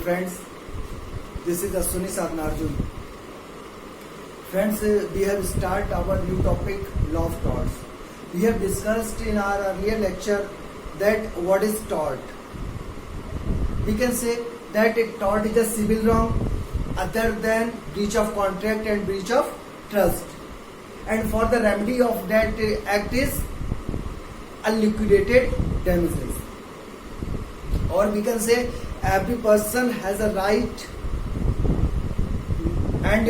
friends, this is Aswini Sadnarjun. Friends, we have started our new topic, law of torts. We have discussed in our earlier lecture that what is tort. We can say that a tort is a civil wrong other than breach of contract and breach of trust. And for the remedy of that act is unliquidated damages. Or we can say every person has a right, and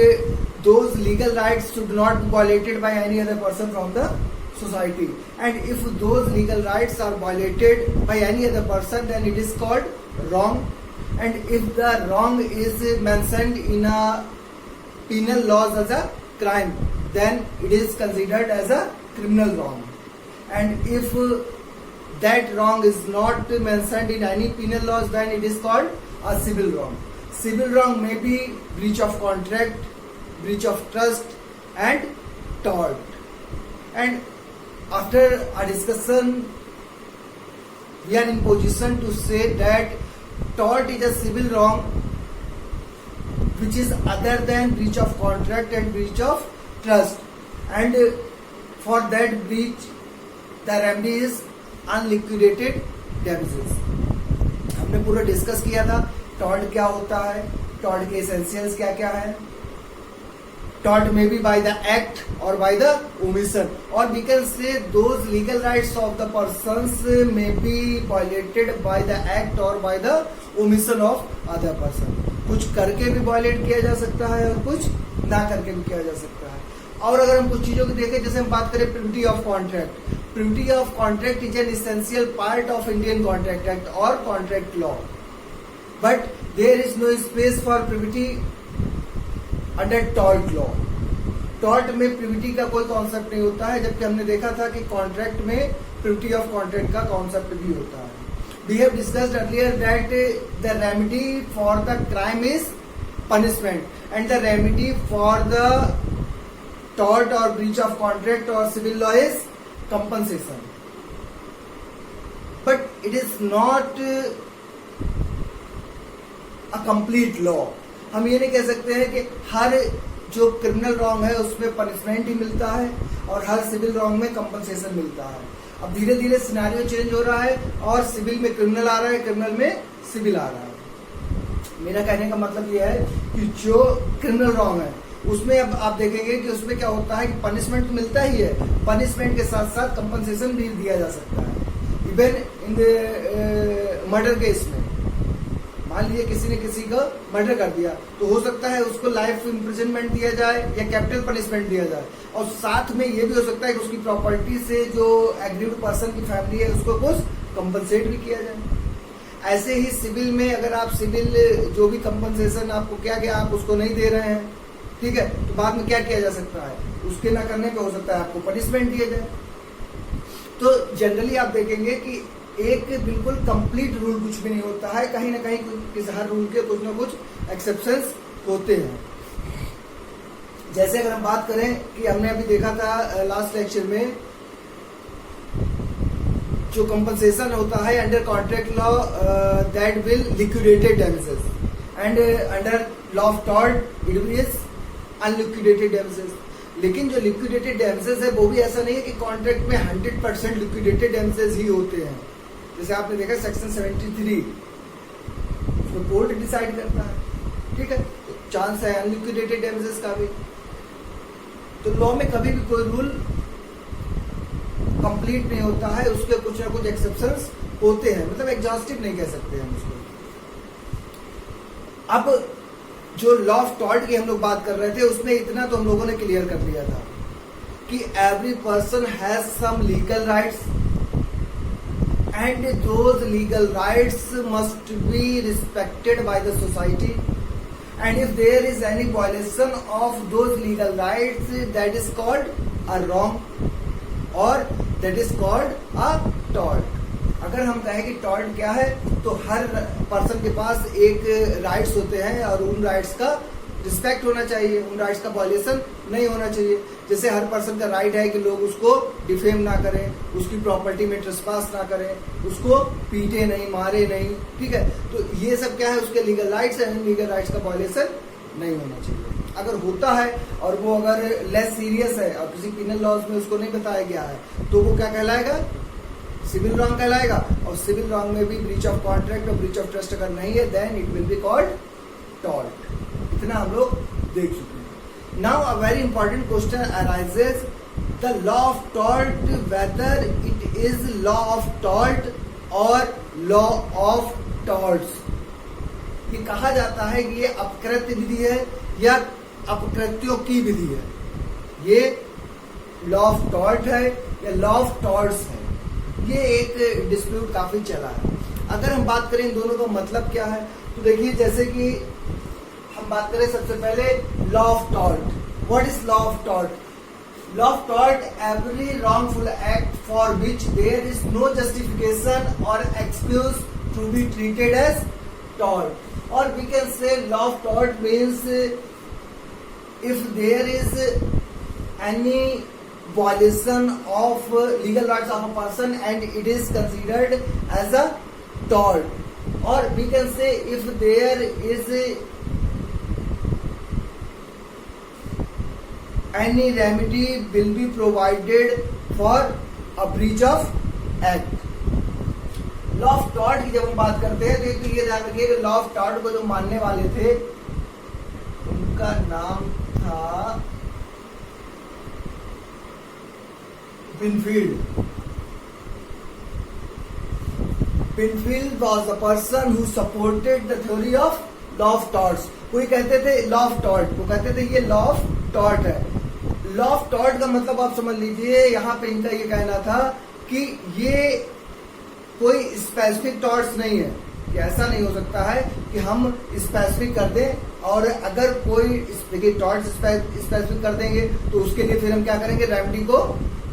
those legal rights should not be violated by any other person from the society. And if those legal rights are violated by any other person, then it is called wrong. And if the wrong is mentioned in a penal laws as a crime, then it is considered as a criminal wrong. And if that wrong is not mentioned in any penal laws, then it is called a civil wrong. Civil wrong may be breach of contract, breach of trust, and tort. And after a discussion, we are in position to say that tort is a civil wrong which is other than breach of contract and breach of trust. And for that breach, the remedy is unliquidated damages. हमने पूरा discuss किया था tort क्या होता है, tort के essentials क्या क्या है. Tort may be by the act or by the omission, or we can say those legal rights of the persons may be violated by the act or by the omission of other person. कुछ करके भी violate किया जा सकता है और कुछ ना करके भी किया जा सकता है. और अगर हम कुछ चीजों को देखें, जैसे हम बात करें privity of contract. Privity of contract is an essential part of Indian Contract Act और contract law, but there is no space for privity under tort law. Tort में प्रिविटी का कोई कॉन्सेप्ट नहीं होता है, जबकि हमने देखा था कि कॉन्ट्रैक्ट में प्रिविटी ऑफ कॉन्ट्रैक्ट का कॉन्सेप्ट भी होता है. We have discussed earlier that the remedy for the crime is punishment and the remedy for the tort और ब्रीच ऑफ कॉन्ट्रैक्ट और civil law is compensation. But it is not a complete law. हम ये नहीं कह सकते हैं कि हर जो क्रिमिनल रॉन्ग है उसमें पनिशमेंट ही मिलता है और हर सिविल रॉन्ग में कंपनसेशन मिलता है. अब धीरे धीरे सिनेरियो चेंज हो रहा है और सिविल में क्रिमिनल आ रहा है, क्रिमिनल में सिविल आ रहा है. मेरा कहने का मतलब यह है कि जो क्रिमिनल रॉन्ग है उसमें अब आप देखेंगे कि उसमें क्या होता है कि पनिशमेंट तो मिलता ही है, पनिशमेंट के साथ साथ कंपनसेशन भी दिया जा सकता है. Even in the murder case में मान लीजिए किसी ने किसी का मर्डर कर दिया, तो हो सकता है उसको लाइफ इम्प्रिजनमेंट दिया जाए या कैपिटल पनिशमेंट दिया जाए, और साथ में ये भी हो सकता है कि उसकी प्रॉपर्टी से जो एग्रीड पर्सन की फैमिली है उसको कुछ कंपनसेट भी किया जाए. ऐसे ही सिविल में अगर आप सिविल जो भी कंपनसेशन आपको क्या क्या आप उसको नहीं दे रहे हैं, ठीक है, तो बाद में क्या किया जा सकता है, उसके ना करने पे हो सकता है आपको पनिशमेंट दिया जाए. तो जनरली आप देखेंगे कि एक बिल्कुल कंप्लीट रूल कुछ भी नहीं होता है, कहीं ना कहीं किसी हर रूल के कुछ ना कुछ एक्सेप्शंस होते हैं. जैसे अगर हम बात करें कि हमने अभी देखा था लास्ट लेक्चर में, जो कंपनसेशन होता है under contract law that will liquidated damages, and under law of tort it is unliquidated damages. लेकिन जो लिक्विडेटेड डैमेजेस है वो भी ऐसा नहीं है कि कॉन्ट्रैक्ट में 100% लिक्विडेटेड डैमेजेस ही होते हैं. जैसे आपने देखा सेक्शन 73 उसको कोर्ट डिसाइड करता है, ठीक है, तो चांस है अनलिक्विडेटेड डैमेजेस का भी. तो लॉ में कभी भी कोई रूल कंप्लीट नहीं होता है, उसके कुछ ना कुछ एक्सेप्शंस होते हैं, मतलब एग्जॉस्टिव नहीं कह सकते हम उसको. अब जो लॉ ऑफ टॉर्ट की हम लोग बात कर रहे थे उसमें इतना तो हम लोगों ने क्लियर कर दिया था कि every person has some legal rights and those legal rights must be respected by the society, and if there is any violation of those legal rights, that is called a wrong or that is called a tort. अगर हम कहें कि tort क्या है, तो हर person के पास एक rights होते हैं और उन राइट्स का रिस्पेक्ट होना चाहिए, उन राइट्स का वॉयलेशन नहीं होना चाहिए। जैसे हर पर्सन का राइट है कि लोग उसको डिफेम ना करें, उसकी प्रॉपर्टी में ट्रेसपास ना करें, उसको पीटे नहीं, मारे नहीं, ठीक है। तो ये सब क्या है, उसके लीगल राइट्स है, लीगल राइट्स का वॉयलेशन नहीं होना चाहिए। अगर होता है और वो अगर लेस सीरियस है और किसी पिनल लॉज में उसको नहीं बताया गया है, तो वो क्या कहलाएगा, सिविल रॉन्ग कहलाएगा। और सिविल रॉन्ग में भी ब्रीच ऑफ कॉन्ट्रैक्ट और ब्रीच ऑफ ट्रस्ट अगर नहीं है, then it will be called tort. इतना हम लोग देख चुके हैं। Now a very important question arises, the law of tort, whether it is law of tort और लॉ ऑफ टॉर्ट्स। ये कहा जाता है कि ये अपकृत्य विधि है या अपकृत्यों की विधि है। ये लॉ ऑफ टॉर्ट है या लॉ ऑफ टॉर्ट्स है, ये एक डिस्प्यूट काफी चला है। अगर हम बात करें इन दोनों का मतलब क्या है, तो देखिए जैसे कि हम बात करें सबसे पहले law of tort. What is law of tort? Law of tort, every wrongful act for which there is no justification और excuse to be treated as tort. और we can say law of tort means if there is any violation of legal rights of a person and it is considered as a tort, or we can say if there is any remedy will be provided for a breach of act. Law of tort की जब हम बात करते हैं तो ये ध्यान रखिए कि लॉ ऑफ टॉर्ट को जो मानने वाले थे उनका नाम Binfield. Binfield was the person who supported the theory of law of torts. कोई कहते थे लॉ ऑफ टॉर्ट, वो कहते थे ये लॉ ऑफ टॉर्ट है। लॉ ऑफ टॉर्ट का मतलब आप समझ लीजिए, यहाँ पे इनका ये कहना था कि ये कोई स्पेसिफिक टॉर्ट्स नहीं है, कि ऐसा नहीं हो सकता है कि हम स्पेसिफिक कर दें और अगर कोई देखिए टॉर्ट स्पेसिफिक कर देंगे तो उसके लिए फिर हम क्या करेंगे, रेमेडी को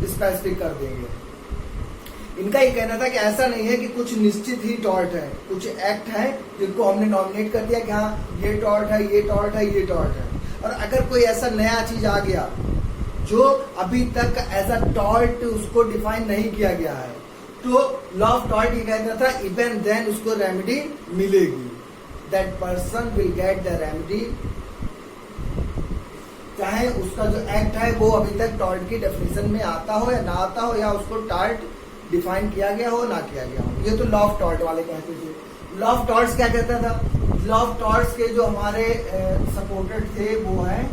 स्पेसिफिक कर देंगे। इनका ये कहना था कि ऐसा नहीं है कि कुछ निश्चित ही टॉर्ट है, कुछ एक्ट है जिनको हमने नॉमिनेट कर दिया कि हाँ ये टॉर्ट है, ये टॉर्ट है, ये टॉर्ट है। और अगर कोई ऐसा नया चीज आ गया जो अभी तक एज अ टॉर्ट उसको डिफाइन नहीं किया गया है, तो लॉ ऑफ टॉर्ट ये कहता था इवन देन उसको रेमेडी मिलेगी, that person will get the remedy, चाहे उसका जो एक्ट है वो अभी तक टॉर्ट की डेफिनेशन में आता हो या ना आता हो, या उसको टॉर्ट डिफाइन किया गया हो ना किया गया हो। ये तो लॉ ऑफ टॉर्ट वाले कहते थे। लॉ ऑफ टॉर्ट्स क्या कहता था? लॉ ऑफ टॉर्ट्स के जो हमारे सपोर्टेड थे वो है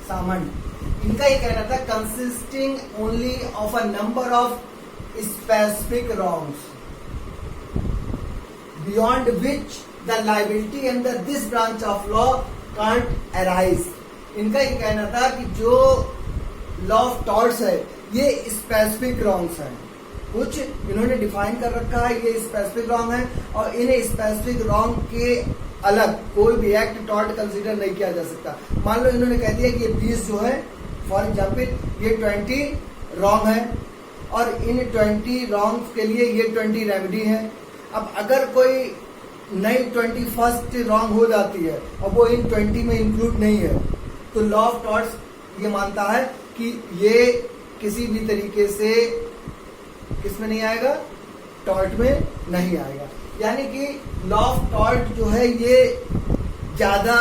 सामंड। इनका ये कहना था consisting only of a number of specific wrongs beyond which the liability under this branch of law can't arise. इनका ये कहना था कि जो लॉ ऑफ टॉर्ट्स है ये स्पेसिफिक रॉन्ग्स हैं, कुछ इन्होंने डिफाइन कर रखा है, ये स्पेसिफिक रॉन्ग है और इन्हें स्पेसिफिक रॉन्ग के अलग कोई भी एक्ट टॉर्ट कंसीडर नहीं किया जा सकता। मान लो इन्होंने कह दिया कि ये 20 जो है फॉर एग्जाम्पल ये 20 रॉन्ग है और इन 20 रॉन्ग के लिए ये 20 रेमेडी है। अब अगर कोई नई 21st रॉन्ग हो जाती है और वो इन 20 में इंक्लूड नहीं है, तो लॉ ऑफ टॉर्ट्स ये मानता है कि ये किसी भी तरीके से किसमें नहीं आएगा, टॉर्ट में नहीं आएगा। यानी कि लॉ ऑफ टॉर्ट जो है ये ज्यादा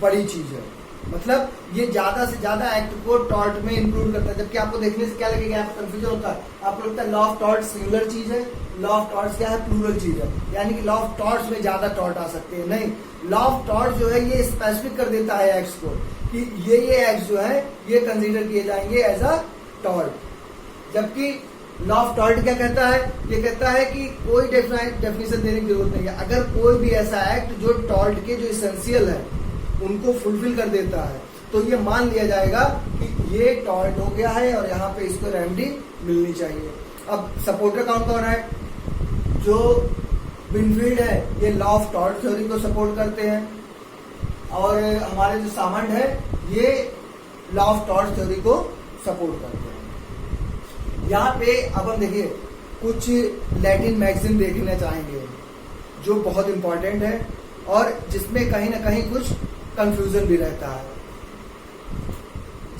बड़ी चीज है, मतलब ये ज्यादा से ज्यादा एक्ट को टॉर्ट में इंक्लूड करता है। जबकि आपको देखने से क्या लगेगा, आपको कंफ्यूजन होता है, आपको लगता है लॉ ऑफ टॉर्ट सिंगुलर चीज है, लॉ ऑफ टॉर्ट्स क्या है, प्लूरल चीज है, यानी कि लॉ ऑफ टॉर्ट्स में ज्यादा टॉर्ट आ सकते हैं। नहीं, लॉ ऑफ टॉर्ट्स जो है ये स्पेसिफिक कर देता है एक्ट्स को कि ये एक्ट जो है ये कंसीडर किए जाएंगे एज अ टॉर्ट। जबकि लॉ ऑफ टॉर्ट क्या कहता है, ये कहता है कि कोई डेफिनेशन देने की जरूरत नहीं है। अगर कोई भी ऐसा एक्ट जो टॉर्ट के जो इसेंशियल है उनको फुलफिल कर देता है तो ये मान लिया जाएगा कि ये टॉर्ट हो गया है और यहाँ पे इसको रेमेडी मिलनी चाहिए। अब सपोर्टर कौन है? जो बिनफील्ड है ये लॉ ऑफ टॉर्ट थ्योरी को सपोर्ट करते हैं और हमारे जो सामंड है ये लॉ ऑफ टॉर्ट थ्योरी को सपोर्ट करते हैं। यहाँ पे अब हम देखिए कुछ लैटिन मैगजीन देखना चाहेंगे जो बहुत इंपॉर्टेंट है और जिसमें कहीं ना कहीं कुछ कंफ्यूजन भी रहता है।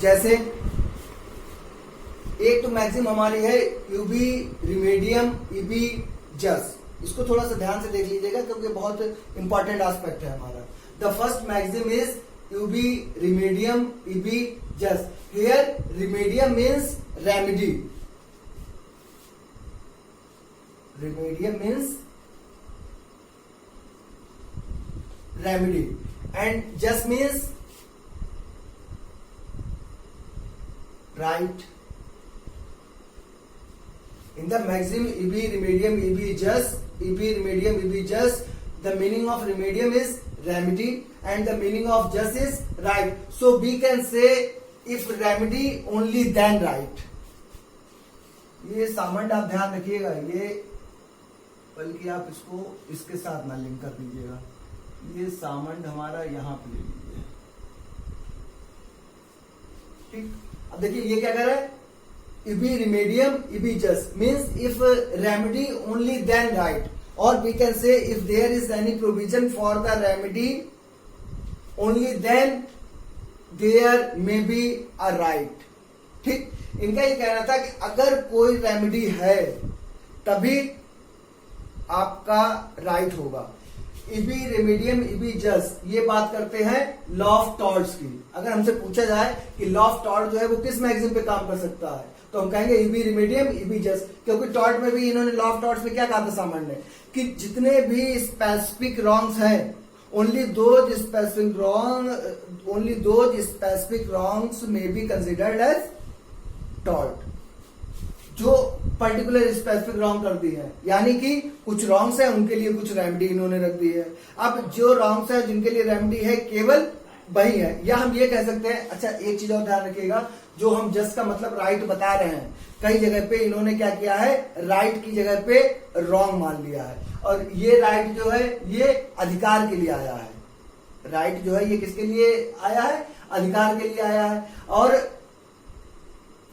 जैसे एक तो मैगजीन हमारी है यूबी रिमेडियम ईबी जस, इसको थोड़ा सा ध्यान से देख लीजिएगा क्योंकि बहुत इंपॉर्टेंट एस्पेक्ट है हमारा। द फर्स्ट मैगजीन इज यूबी रिमेडियम ईबी जस। हियर रिमेडियम means remedy, remedium means remedy and just means right. In the maxim EB remedium EB just, EB remedium EB just, the meaning of remedium is remedy and the meaning of just is right. So we can say if remedy only then right. ये सामान्य आप ध्यान रखिएगा, ये बल्कि आप इसको इसके साथ ना लिंक कर दीजिएगा, ये सामंड हमारा यहां पे ले लीजिए। ठीक, अब देखिए ये क्या कर रहा है, इबी रिमेडियम इबी जस्ट means if remedy only then right, और we can say if there is any provision for the remedy only then there may be a right. ठीक, इनका ये कहना था कि अगर कोई रेमेडी है तभी आपका राइट होगा। इबी रेमेडियम इबी जस्ट, ये बात करते हैं लॉ ऑफ टॉर्ट्स की। अगर हमसे पूछा जाए कि लॉ ऑफ टॉर्ट जो है वो किस मैगजीन पे काम कर सकता है, तो हम कहेंगे इबी रेमेडियम इबी जस्ट, क्योंकि टॉर्ट में भी इन्होंने लॉ ऑफ टॉर्ट्स में क्या कहा था सामान्य, कि जितने भी स्पेसिफिक रॉन्ग्स हैं ओनली दोज स्पेसिफिक रॉन्ग्स में बी कंसिडर्ड एज टॉर्ट। जो पर्टिकुलर स्पेसिफिक रॉन्ग कर दी है, यानी कि कुछ रॉन्ग्स है उनके लिए कुछ रेमेडी इन्होंने रख दी है। अब जो रॉन्ग्स है जिनके लिए रेमेडी है केवल वही है, या हम ये कह सकते हैं। अच्छा, एक चीज और ध्यान रखिएगा, जो हम जस्ट का मतलब राइट बता रहे हैं, कई जगह पे इन्होंने क्या किया है, राइट की जगह पे रॉन्ग मान लिया है, और ये राइट जो है ये अधिकार के लिए आया है। राइट जो है ये किसके लिए आया है, अधिकार के लिए आया है, और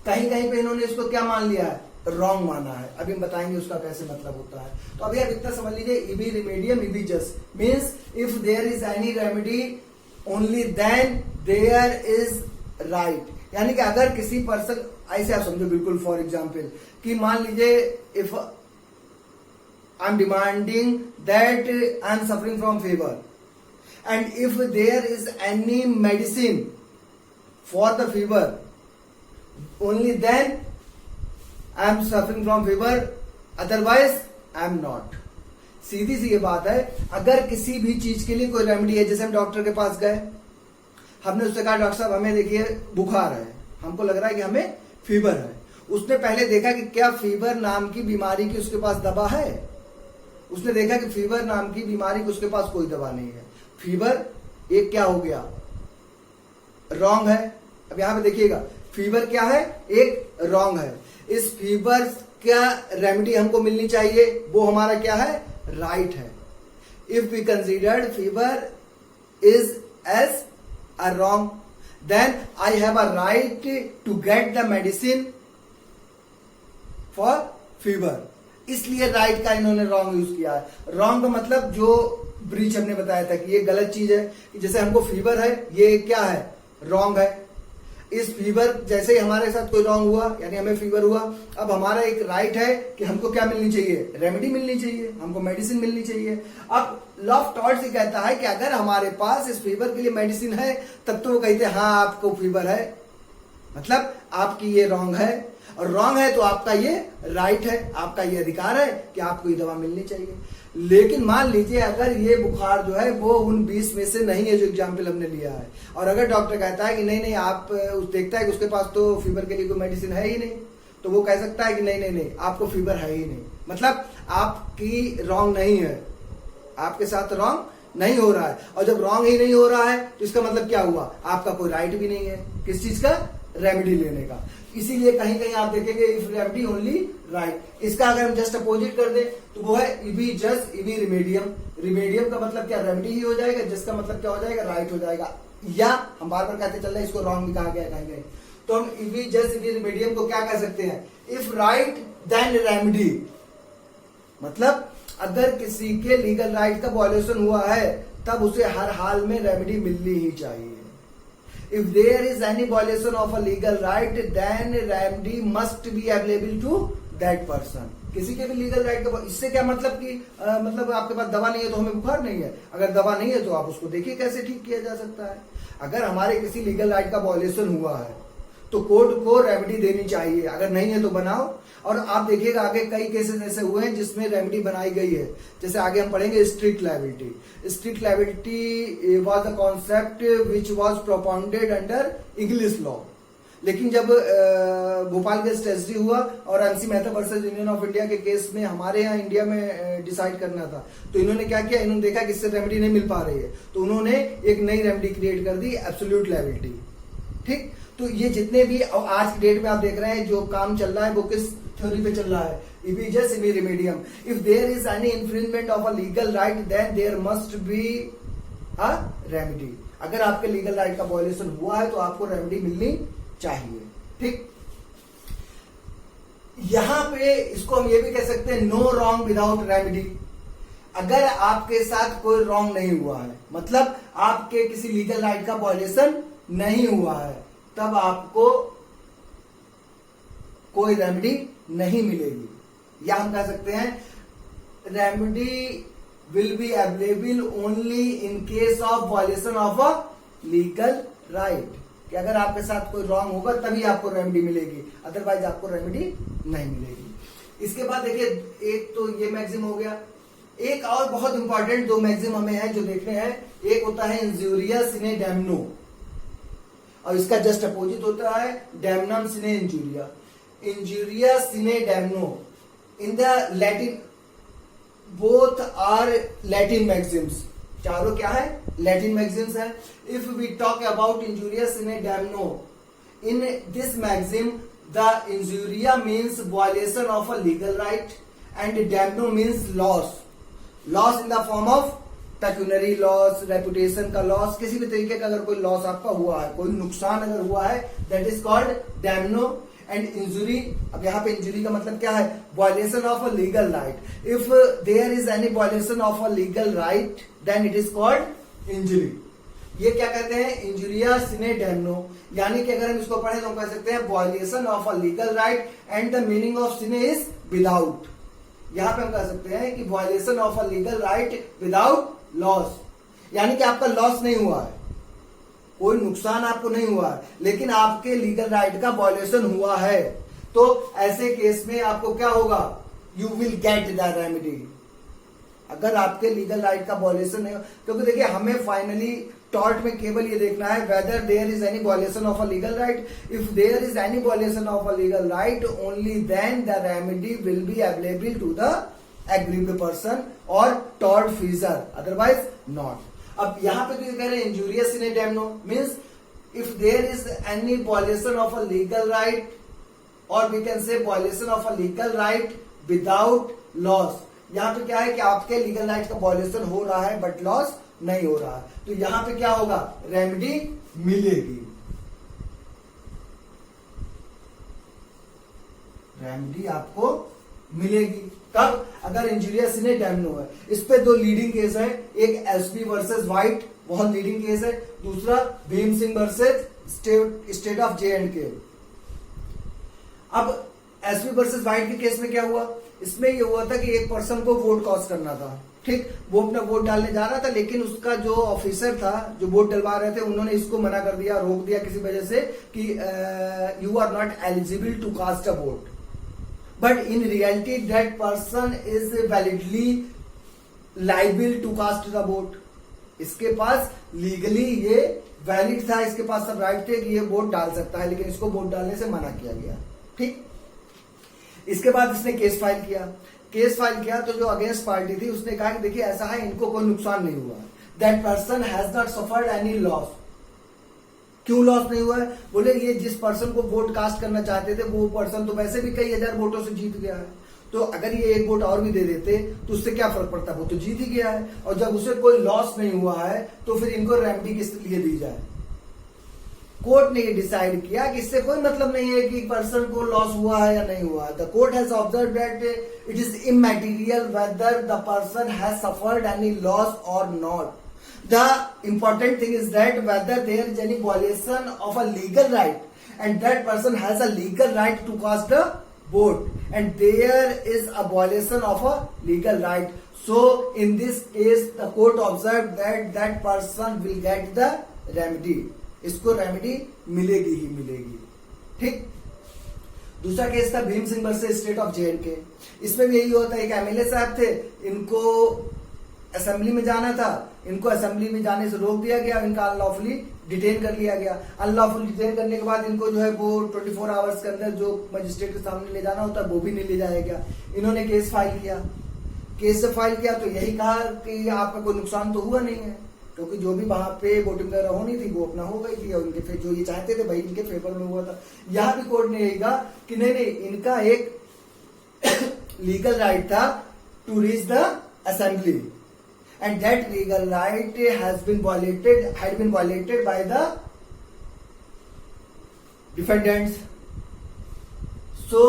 कहीं कहीं पे इन्होंने इसको क्या मान लिया है, रॉन्ग माना है। अभी हम बताएंगे उसका कैसे मतलब होता है। तो अभी आप इतना समझ लीजिए, इबी रिमेडियम इबी जस्ट means if there is any remedy only then there is right, यानी कि अगर किसी पर्सन, ऐसे आप समझो बिल्कुल, फॉर एग्जाम्पल कि मान लीजिए if I am demanding that I am suffering from fever and if there is any medicine for the fever only then I am suffering from fever, otherwise I am not। सीधी सी ये बात है, अगर किसी भी चीज के लिए कोई रेमेडी है, जैसे हम डॉक्टर के पास गए, हमने उससे कहा डॉक्टर साहब हमें देखिए बुखार है, हमको लग रहा है कि हमें फीवर है। उसने पहले देखा कि क्या फीवर नाम की बीमारी की उसके पास दवा है, उसने देखा कि फीवर नाम की बीमारी की उसके पास कोई दवा नहीं है। फीवर एक क्या हो गया, रॉन्ग है। अब यहां पे देखिएगा, फीवर क्या है, एक रॉन्ग है। इस फीवर क्या रेमेडी हमको मिलनी चाहिए, वो हमारा क्या है, राइट है। If we considered fever is as a wrong, then I have a right to get the medicine for fever. इसलिए राइट का इन्होंने रॉन्ग यूज किया है। रॉन्ग का मतलब जो ब्रीच हमने बताया था कि ये गलत चीज है, कि जैसे हमको फीवर है, ये क्या है, रॉन्ग है। इस फीवर जैसे ही हमारे साथ कोई रॉन्ग हुआ, यानी हमें फीवर हुआ, अब हमारा एक राइट है कि हमको क्या मिलनी चाहिए, रेमेडी मिलनी चाहिए, हमको मेडिसिन मिलनी चाहिए। अब लॉ ऑफ टॉर्ट्स ये कहता है कि अगर हमारे पास इस फीवर के लिए मेडिसिन है, तब तो वो कहते हैं हाँ आपको फीवर है, मतलब आपकी ये रॉन्ग है, और रॉन्ग है तो आपका ये राइट है, आपका ये अधिकार है कि आपको ये दवा मिलनी चाहिए। लेकिन मान लीजिए अगर ये बुखार जो है वो उन 20 में से नहीं है जो एग्जाम्पल हमने लिया है, और अगर डॉक्टर कहता है कि नहीं नहीं, आप देखता है कि उसके पास तो फीवर के लिए कोई मेडिसिन है ही नहीं, तो वो कह सकता है कि नहीं नहीं नहीं आपको फीवर है ही नहीं, मतलब आपकी रॉन्ग नहीं है, आपके साथ रॉन्ग नहीं हो रहा है। और जब रॉन्ग ही नहीं हो रहा है तो इसका मतलब क्या हुआ, आपका कोई राइट भी नहीं है किस चीज का, रेमेडी लेने का। इसीलिए कहीं कहीं आप देखेंगे इफ रेमेडी ओनली राइट। इसका अगर हम जस्ट अपोजिट कर दें तो वो है इबी जस्ट इबी रिमेडियम। रिमेडियम का मतलब क्या, रेमेडी ही हो जाएगा, जिसका मतलब क्या हो जाएगा, राइट हो जाएगा। या हम बार बार कहते चल रहे हैं इसको रॉन्ग भी कहा गया कहीं गए, तो हम इबी जस्ट इबी रिमेडियम को क्या कह सकते हैं, इफ राइट देन रेमेडी, मतलब अगर किसी के लीगल राइट का वॉल्यूशन हुआ है तब उसे हर हाल में रेमेडी मिलनी ही चाहिए. If there is any violation of a legal right then remedy must be available to that person. किसी के भी लीगल राइट का, इससे क्या मतलब कि मतलब आपके पास दवा नहीं है तो हमें बुखार नहीं है. अगर दवा नहीं है तो आप उसको देखिए कैसे ठीक किया जा सकता है. अगर हमारे किसी लीगल राइट का वॉल्यूशन हुआ है तो कोर्ट को रेमेडी देनी चाहिए. अगर नहीं है तो बनाओ. और आप देखिएगा आगे कई केसेस ऐसे हुए हैं जिसमें रेमेडी बनाई गई है. जैसे आगे हम पढ़ेंगे strict liability. Strict liability was a concept which was propounded under English law. लेकिन जब भोपाल केस ट्रेजेडी हुआ और MC Mehta versus union of India के केस में हमारे यहाँ इंडिया में डिसाइड करना था, तो इन्होंने क्या किया, इन्होंने देखा कि इससे रेमेडी नहीं मिल पा रही है तो उन्होंने एक नई रेमेडी क्रिएट कर दी, एब्सोल्यूट लायबिलिटी. ठीक, तो ये जितने भी आज की डेट में आप देख रहे हैं जो काम चल रहा है वो किस थ्योरी पे चल रहा है, इबीजस इबी रिमेडियम. If there is any infringement of a legal right then there must be a remedy. अगर आपके लीगल राइट का वॉल्यूशन हुआ है तो आपको रेमेडी मिलनी चाहिए. ठीक, यहां पे इसको हम ये भी कह सकते हैं नो रॉन्ग विदाउट रेमेडी. अगर आपके साथ कोई रॉन्ग नहीं हुआ है, मतलब आपके किसी लीगल राइट का वॉल्यूशन नहीं हुआ है, तब आपको कोई रेमेडी नहीं मिलेगी. या हम कह सकते हैं remedy will be available only in case of violation of a legal right. कि अगर आपके साथ कोई रॉन्ग होगा तभी आपको रेमेडी मिलेगी, अदरवाइज आपको रेमेडी नहीं मिलेगी. इसके बाद देखिए, एक तो ये मैक्सिम हो गया. एक और बहुत इंपॉर्टेंट दो मैक्सिम हमें है जो देखने हैं. एक होता है इंजूरिया सिने डैमनो और इसका जस्ट अपोजिट होता है डैमनम सिने इंजूरिया. इंजूरिया सिने डैमनो in the Latin both are Latin maxims. चारों क्या है, लैटिन मैक्सिम्स है. इफ वी टॉक अबाउट इंजूरिया सिने डैमनो, इन दिस मैक्सिम द इंजूरिया means violation of a legal right and डैमनो means loss. Loss in the form of pecuniary loss, reputation का लॉस, किसी भी तरीके का अगर कोई लॉस आपका हुआ है, कोई नुकसान अगर हुआ है, दैट इज कॉल्ड डैमनो. एंड इंजुरी, अब यहाँ पे इंजुरी का मतलब क्या है, violation of a legal right. If there is any violation of a legal right then it is called injury. ये क्या कहते हैं, इंजुरिया सिने डैमनो. यानी कि अगर हम इसको पढ़ें तो हम कह सकते हैं violation of a legal right and the meaning of cine is without. यहां पे हम कह सकते हैं कि violation of a legal right without loss. यानी कि आपका लॉस नहीं हुआ है, कोई नुकसान आपको नहीं हुआ है, लेकिन आपके लीगल राइट का वॉल्यूशन हुआ है. तो ऐसे केस में आपको क्या होगा, you will get the remedy. अगर आपके लीगल राइट का वॉल्यूशन नहीं हो, क्योंकि देखिए हमें फाइनली टॉर्ट में केवल ये देखना है whether there is any violation of a legal right. If there is any violation of a legal right only then the remedy will be available to the aggrieved person और tortfeasor, otherwise not. अब यहां पे तो कह रहे हैं इंजूरियस सिने डैमनो means if there is any violation of a legal right और we can say violation of a legal right without loss. यहां पे क्या है कि आपके लीगल राइट का वॉल्यूशन हो रहा है बट लॉस नहीं हो रहा है, तो यहां पे क्या होगा, रेमेडी मिलेगी. रेमेडी आपको मिलेगी कब, अगर इंजूरिया सिने डैमनो है. इस पे दो लीडिंग केस है, एक एसपी वर्सेस व्हाइट, बहुत लीडिंग केस है. दूसरा Bhim Singh versus state of J&K. अब एसपी वर्सेस व्हाइट के केस में क्या हुआ, इसमें ये हुआ था कि एक पर्सन को वोट कॉस्ट करना था. ठीक, वो अपना वोट डालने जा रहा था, लेकिन उसका जो ऑफिसर था जो वोट डलवा रहे थे उन्होंने इसको मना कर दिया, रोक दिया किसी वजह से कि you are not eligible to cast a vote. But in reality, that person is validly liable to cast the vote. इसके पास लीगली ये वैलिड था, इसके पास सब राइट थे कि ये वोट डाल सकता है, लेकिन इसको वोट डालने से मना किया गया. ठीक, इसके बाद इसने केस फाइल किया. केस फाइल किया तो जो अगेंस्ट पार्टी थी उसने कहा कि देखिए ऐसा है, इनको कोई नुकसान नहीं हुआ. That person has not suffered any loss. क्यों लॉस नहीं हुआ है, बोले ये जिस पर्सन को वोट कास्ट करना चाहते थे वो पर्सन तो वैसे भी कई हजार वोटों से जीत गया है, तो अगर ये एक वोट और भी दे देते तो उससे क्या फर्क पड़ता, वो तो जीत ही गया है. और जब उसे कोई लॉस नहीं हुआ है तो फिर इनको रेमेडी किस लिए दी जाए. कोर्ट ने ये डिसाइड किया कि इससे कोई मतलब नहीं है कि पर्सन को लॉस हुआ है या नहीं हुआ। The court has observe that it is immaterial whether the person has suffered any loss और नॉट। The important thing is that whether there is any violation of a legal right and that person has a legal right to cast a vote, and there is a violation of a legal right. So in this case the court observed that that person will get the remedy. इसको remedy मिलेगी ही मिलेगी। ठीक। दूसरा case था Bhim Singh versus state of जे&के। इसमें भी यही होता है कि एमएलए साहब थे, इनको असेंबली में जाना था, इनको असेंबली में जाने से रोक दिया गया, इनका अनलॉफुली डिटेन कर लिया गया। अनलॉफुली डिटेन करने के बाद इनको जो है वो 24 आवर्स के अंदर जो मजिस्ट्रेट के सामने ले जाना होता है वो भी नहीं ले जाया गया। इन्होंने केस फाइल किया। केस से फाइल किया तो यही कहा कि आपका कोई नुकसान तो हुआ नहीं है, क्योंकि जो भी वहां पे वोटिंग वगैरह होनी थी वो अपना हो गई थी और उनके फिर जो ये चाहते थे भाई इनके फेवर में हुआ था। यहाँ भी कोर्ट ने यही कहा कि नहीं इनका एक लीगल राइट था to reach the assembly, and that legal right had been violated by the defendants. So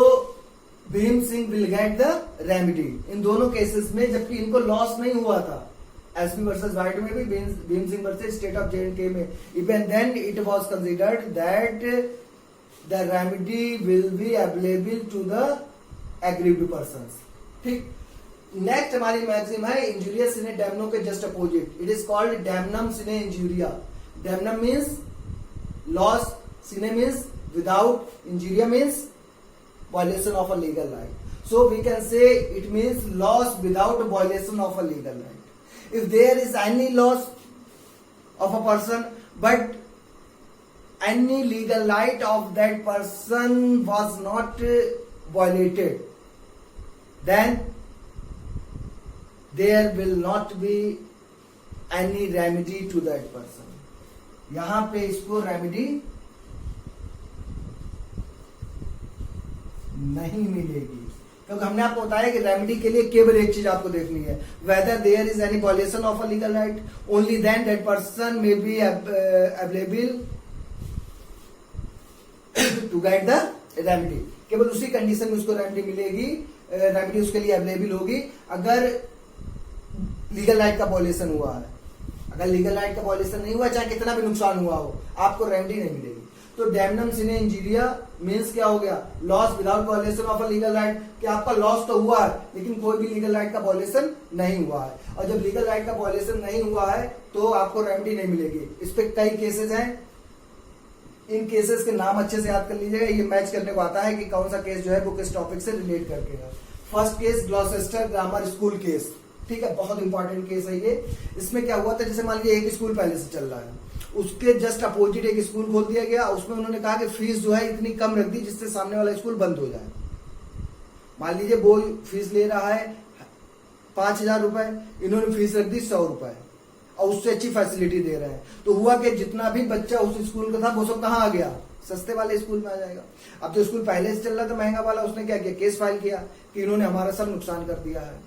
Bhim Singh will get the remedy इन दोनों केसेस में, जबकि इनको लॉस नहीं हुआ था। एसपी वर्सेस वाइट में भी, Bhim Singh versus state of जे&के में, even then it was considered that the remedy will be available to the aggrieved persons। ठीक। नेक्स्ट हमारी मैक्सिम है इंजूरिया सिने डैमनो के just opposite. It is called डैमनम सिने इंजूरिया। डैमनम मीन्स लॉस, सिने मीन्स विदाउट, इंजूरिया means violation of a legal right. So we can say it means loss without violation of a legal right. If there is any loss of a person but any legal right of that person was not violated, then there will not be any remedy to that person। यहां पे इसको remedy नहीं मिलेगी, क्योंकि हमने आपको बताया कि रेमेडी के लिए केवल एक चीज आपको देखनी है, whether there is any violation of a legal right, only then that person may be available to get the remedy. केवल उसी कंडीशन में उसको रेमेडी मिलेगी, रेमेडी उसके लिए अवेलेबल होगी अगर लीगल राइट का वॉयलेशन हुआ है। अगर लीगल राइट का वॉयलेशन नहीं हुआ, चाहे कितना भी नुकसान हुआ हो, आपको रेमेडी नहीं मिलेगी। तो डैमनम सिने इंजीरिया मीन्स क्या हो गया, loss without violation of a legal right, कि आपका लॉस तो हुआ है लेकिन कोई भी लीगल राइट का वॉयलेशन नहीं हुआ है। और जब लीगल राइट का वॉयलेशन नहीं हुआ है तो आपको रेमेडी नहीं मिलेगी। इस पे कई केसेस हैं, इन केसेस के नाम अच्छे से याद कर लीजिएगा, ये मैच करने को आता है कि कौन सा केस जो है वो किस टॉपिक से रिलेट करके है। First case Gloucester grammar school case. ठीक है, बहुत इंपॉर्टेंट केस है ये। इसमें क्या हुआ था, जैसे मान लीजिए एक स्कूल पहले से चल रहा है, उसके जस्ट अपोजिट एक स्कूल खोल दिया गया। उसमें उन्होंने कहा कि फीस जो है इतनी कम रख दी जिससे सामने वाला स्कूल बंद हो जाए। मान लीजिए वो फीस ले रहा है 5,000 रुपए, इन्होंने फीस रख दी 100 रुपए और उससे अच्छी फैसिलिटी दे रहे हैं। तो हुआ कि जितना भी बच्चा उस स्कूल का था वो सब कहाँ आ गया, सस्ते वाले स्कूल में आ जाएगा। अब जो स्कूल पहले से चल रहा था महंगा वाला, उसने क्या किया, केस फाइल किया कि इन्होंने हमारा सब नुकसान कर दिया है।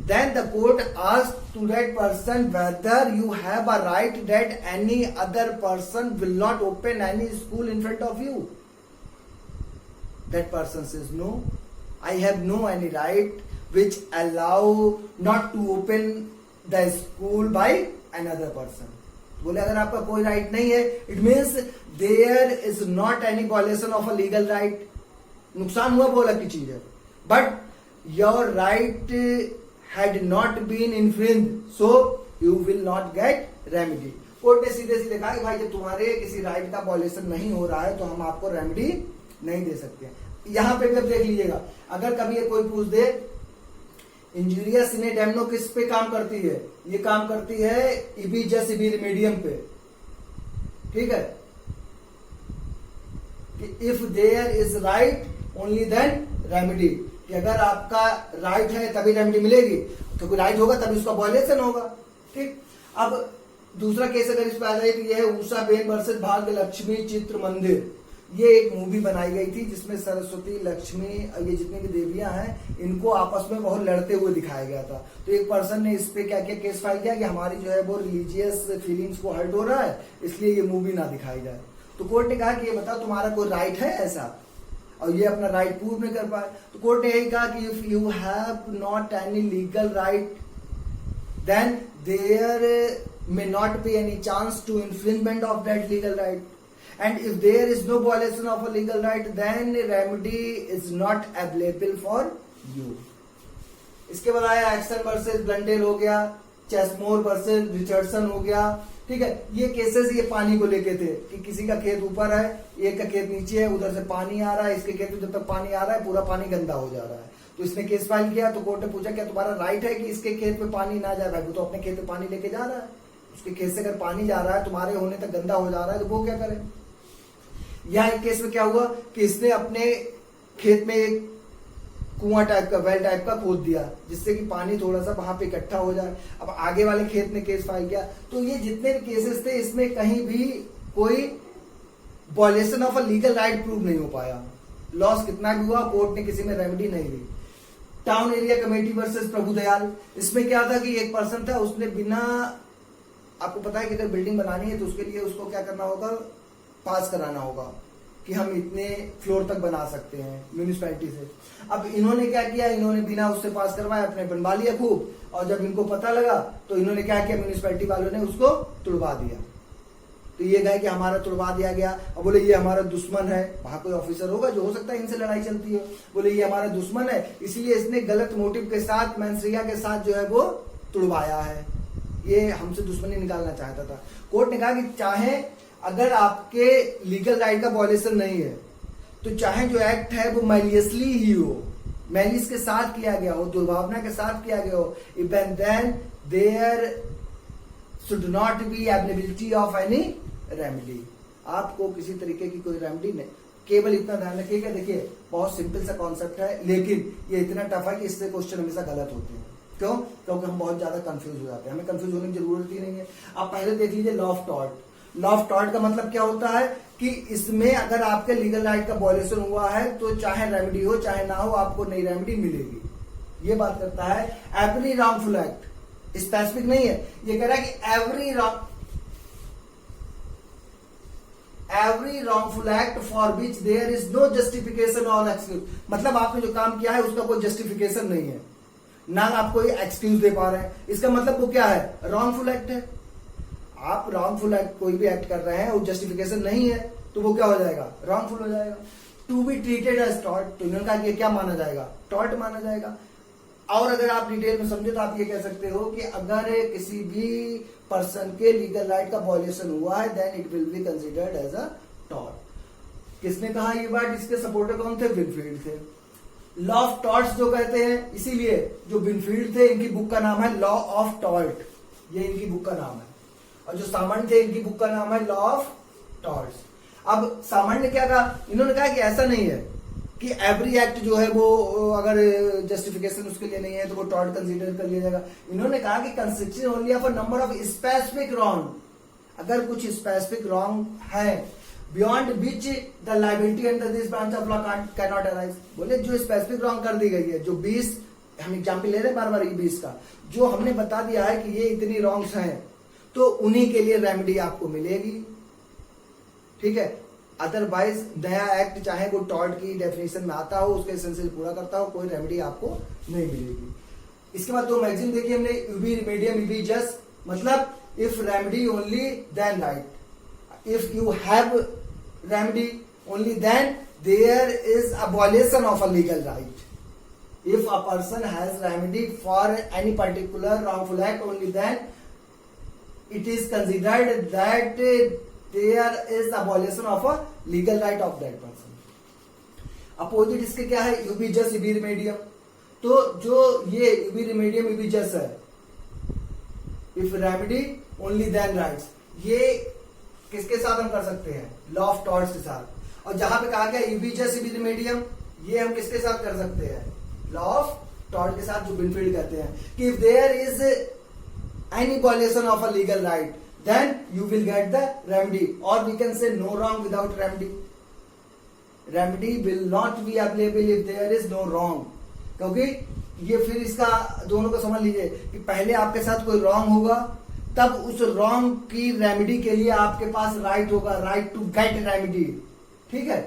Then the court asked to that person whether you have a right that any other person will not open any school in front of you. That person says no, I have no any right which allow not to open the school by another person. बोले अगर आपका कोई right नहीं है, it means there is not any violation of a legal right. नुकसान हुआ वो अलग की चीज है, but your right had not been infringed, so you will not get remedy. Court ने सीधे सीधे कहा कि भाई जब तुम्हारे किसी राइट का वॉयलेशन नहीं हो रहा है तो हम आपको रेमेडी नहीं दे सकते। यहां पे भी देख लीजिएगा, अगर कभी ये कोई पूछ दे इंजूरिया सिने डैमनो किस पे काम करती है, ये काम करती है इबी जस इबी रिमेडियम पे। ठीक है, if there is right only then remedy, कि अगर आपका राइट है तभी रेमेडी मिलेगी, तो कोई राइट होगा तभी उसका वॉयलेशन होगा। ठीक, अब दूसरा केस अगर इस पर आ जाए तो यह है उषा बेन वर्सेस भाग्य लक्ष्मी चित्र मंदिर। ये एक मूवी बनाई गई थी जिसमें सरस्वती, लक्ष्मी, ये जितनी भी देवियां हैं इनको आपस में बहुत लड़ते हुए दिखाया गया था। तो एक पर्सन ने इस पे क्या किया, केस फाइल किया कि हमारी जो है वो रिलीजियस फीलिंग्स को हर्ट हो रहा है, इसलिए ये मूवी ना दिखाई जाए। तो कोर्ट ने कहा कि ये बताओ तुम्हारा कोई राइट है ऐसा, और ये अपना राइट प्रूव नहीं कर पाए। तो कोर्ट ने यही कहा कि if you have not any legal right then there may not be any chance to infringement of that legal right, and if there is no violation of a legal right then remedy is not available for you। इसके बाद आया action versus Blundell हो गया, चेसमोर versus Richardson हो गया। ठीक है, ये केसेस ये पानी को लेके थे कि किसी का खेत ऊपर है, एक का खेत नीचे है, उधर से पानी आ रहा है, इसके खेत में जब तक पानी आ रहा है पूरा पानी गंदा हो जा रहा है। तो इसने केस फाइल किया, तो कोर्ट ने पूछा क्या तुम्हारा राइट है कि इसके खेत में पानी ना जाए? भाई वो तो अपने खेत में पानी लेके जा रहा है, उसके खेत से अगर पानी जा रहा है तुम्हारे होने तक गंदा हो जा रहा है, तो वो क्या करे? यहाँ एक केस में क्या हुआ कि इसने अपने खेत में एक कुआं टाइप का, वेल टाइप का खोद दिया जिससे कि पानी थोड़ा सा वहां पे इकट्ठा हो जाए। अब आगे वाले खेत में केस फाइल किया, तो ये जितने भी केसेस थे इसमें कहीं भी कोई violation of a legal right prove नहीं हो पाया। लॉस कितना भी हुआ, कोर्ट ने किसी में रेमेडी नहीं दी। Town area committee versus Prabhudayal, इसमें क्या था कि एक पर्सन था, उसने बिना, आपको पता है कि अगर बिल्डिंग बनानी है तो उसके लिए उसको क्या करना होगा, पास कराना होगा कि हम इतने फ्लोर तक बना सकते हैं म्यूनिसिपैलिटी से। अब इन्होंने क्या किया, इन्होंने बिना उससे पास करवाए अपने बनवा लिया खूब, और जब इनको पता लगा तो इन्होंने क्या किया, म्यूनिसिपैलिटी वालों ने उसको तुड़वा दिया। तो ये कहे कि हमारा तुड़वा दिया गया, और बोले ये हमारा दुश्मन है। वहां कोई ऑफिसर होगा जो हो सकता है इनसे लड़ाई चलती है, बोले ये हमारा दुश्मन है इसलिए इसने गलत मोटिव के साथ, मैंसरिया के साथ जो है वो तुड़वाया है, ये हमसे दुश्मनी निकालना चाहता था। कोर्ट ने कहा कि चाहे अगर आपके लीगल राइट का वॉयलेशन नहीं है तो चाहे जो एक्ट है वो मैलियसली ही हो, मैलिस के साथ किया गया हो, दुर्भावना के साथ किया गया हो, even then there should not be availability of any remedy. आपको किसी तरीके की कोई रेमेडी नहीं, केवल इतना ध्यान रखिएगा। देखिए बहुत सिंपल सा कॉन्सेप्ट है, लेकिन ये इतना टफ है कि इससे क्वेश्चन हमेशा गलत होते हैं। क्यों? क्योंकि हम बहुत ज्यादा कंफ्यूज हो जाते हैं, हमें कंफ्यूज होने की जरूरत ही नहीं है। आप पहले देख लीजिए law of tort. Law of tort का मतलब क्या होता है कि इसमें अगर आपके लीगल राइट का वॉयलेशन हुआ है तो चाहे रेमेडी हो चाहे ना हो, आपको नई रेमेडी मिलेगी। ये बात करता है एवरी रॉन्गफुल एक्ट, स्पेसिफिक नहीं है, ये कह रहा है कि every wrongful act for which there is no justification और एक्सक्यूज। मतलब आपने जो काम किया है उसका कोई जस्टिफिकेशन नहीं है, ना आप कोई एक्सक्यूज दे पा रहे हैं, इसका मतलब वो क्या है, रॉन्गफुल एक्ट है। आप रॉन्गफुल एक्ट कोई भी एक्ट कर रहे हैं और जस्टिफिकेशन नहीं है तो वो क्या हो जाएगा, रॉन्गफुल हो जाएगा। To be treated as tort, तो इन्होंने कहा कि क्या माना जाएगा, टॉर्ट माना जाएगा। और अगर आप डिटेल में समझे तो आप ये कह सकते हो कि अगर किसी भी पर्सन के लीगल राइट का वॉयलेशन हुआ है then it will be considered as a tort. किसने कहा ये बात? इसके सपोर्टर कौन थे? विनफील्ड थे। लॉ ऑफ टॉर्ट्स जो कहते हैं, इसीलिए जो विनफील्ड थे इनकी बुक का नाम है लॉ ऑफ टॉर्ट, ये इनकी बुक का नाम है। और जो सामान्य थे इनकी बुक का नाम है लॉ ऑफ टॉर्ट्स। अब सामान्य ने क्या कहा, इन्होंने कहा कि ऐसा नहीं है कि एवरी एक्ट जो है वो अगर जस्टिफिकेशन उसके लिए नहीं है तो वो टॉर्ट कंसीडर कर लिया जाएगा। इन्होंने कहा कि consistent only of a number of specific wrong, अगर कुछ स्पेसिफिक रॉन्ग है beyond which the liability under this branch of law can not arise. बोले जो स्पेसिफिक रॉन्ग कर दी गई है, जो 20 हम एग्जाम्पल ले रहे हैं बार बार 20 का, जो हमने बता दिया है कि ये इतनी रॉन्ग्स हैं तो उन्हीं के लिए रेमेडी आपको मिलेगी। ठीक है, अदरवाइज नया एक्ट चाहे वो टॉर्ट की डेफिनेशन में आता हो, उसके एसेंशियल पूरा करता हो, कोई रेमेडी आपको नहीं मिलेगी। इसके बाद दो मैगजीन देखिए हमने, यूबी रिमेडियम यूबी जस्ट, मतलब if remedy only then right, if you have remedy only then there is a violation of a legal right. If a person has remedy for any particular wrongful act, only then it is considered that there is a violation of a legal right of that person. Opposite इसके क्या है, UV जस UV रिमेडियम। तो जो ये UV रिमेडियम यूबी जस है, if remedy only then rights, ये किसके साथ हम कर सकते हैं, लॉ ऑफ टॉर्ट्स के साथ। और जहां पे कहा गया यूबी जस यूबी रिमेडियम, ये हम किसके साथ कर सकते हैं, लॉ ऑफ टॉर्ट के साथ, जो विनफील्ड कहते हैं कि if there is any violation of a legal right then you will get the remedy, और we can say no wrong without remedy. Remedy will not be available if there is no wrong, क्योंकि ये फिर इसका दोनों को समझ लीजिए कि पहले आपके साथ कोई रॉन्ग होगा, तब उस रॉन्ग की रेमेडी के लिए आपके पास राइट होगा, राइट टू गेट रेमेडी। ठीक है,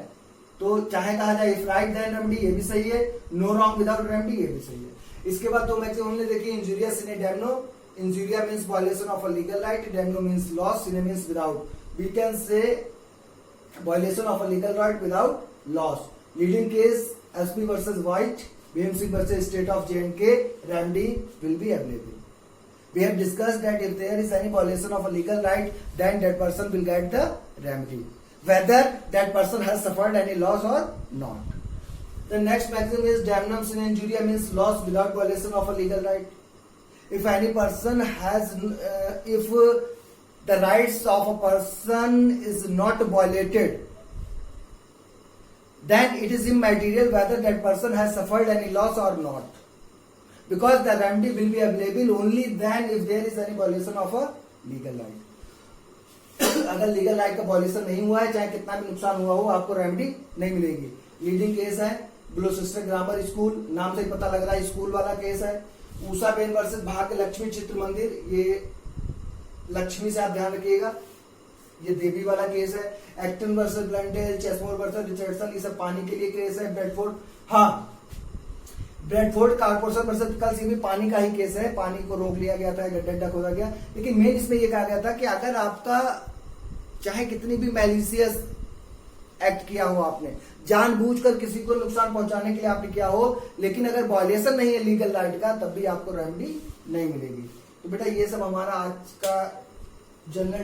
तो चाहे कहा जाए इफ राइट देन रेमेडी, ये भी सही है, नो रॉन्ग विदाउट रेमेडी, ये भी सही है। इसके बाद दो मैक्सिमम हमने देखी, इंजुरिया सिने डैमनो। इंजुरिया means violation of a legal right, डैमनो मीन्स लॉस, सिने means without. We can say violation of a legal right without loss. Leading case Ashby versus White, BMC versus state of J&K, remedy will be available. We have discussed that if there is any violation of a legal right, then that person will get the remedy, whether that person has suffered any loss or not. The next maxim is damnum sine injuria, means loss without violation of a legal right. If any person has, if the rights of a person is not violated, then it is immaterial whether that person has suffered any loss or not, because the remedy will be available only then if there is any violation of a legal right. अगर legal right का violation नहीं हुआ है, चाहे कितना भी नुकसान हुआ हो, आपको रेमेडी नहीं मिलेगी। लीडिंग केस है ग्लोसेस्टर ग्रामर स्कूल, नाम से ही पता लग रहा है स्कूल वाला केस है। ऊषा बेन वर्सेस भाग्य लक्ष्मी चित्र मंदिर, ये लक्ष्मी से आप ध्यान रखिएगा, ये देवी वाला केस है। Acton versus Blundell, Chasemore versus Richardson, ये सब पानी के लिए केस है। ब्रेडफोर्ड, हाँ ब्रेडफोर्ड कारपोरेशन वर्सेस पिकल्स, ये भी पानी का ही केस है, पानी को रोक लिया गया था, गड्ढा खोदा गया। लेकिन मेन इसमें ये कहा गया था कि अगर आपका चाहे कितनी भी मैलिशियस एक्ट किया हो, आपने जानबूझकर किसी को नुकसान पहुंचाने के लिए आपने किया हो, लेकिन अगर वायलेशन नहीं है लीगल राइट का, तब भी आपको रेमेडी नहीं मिलेगी। तो बेटा ये सब हमारा आज का जनरल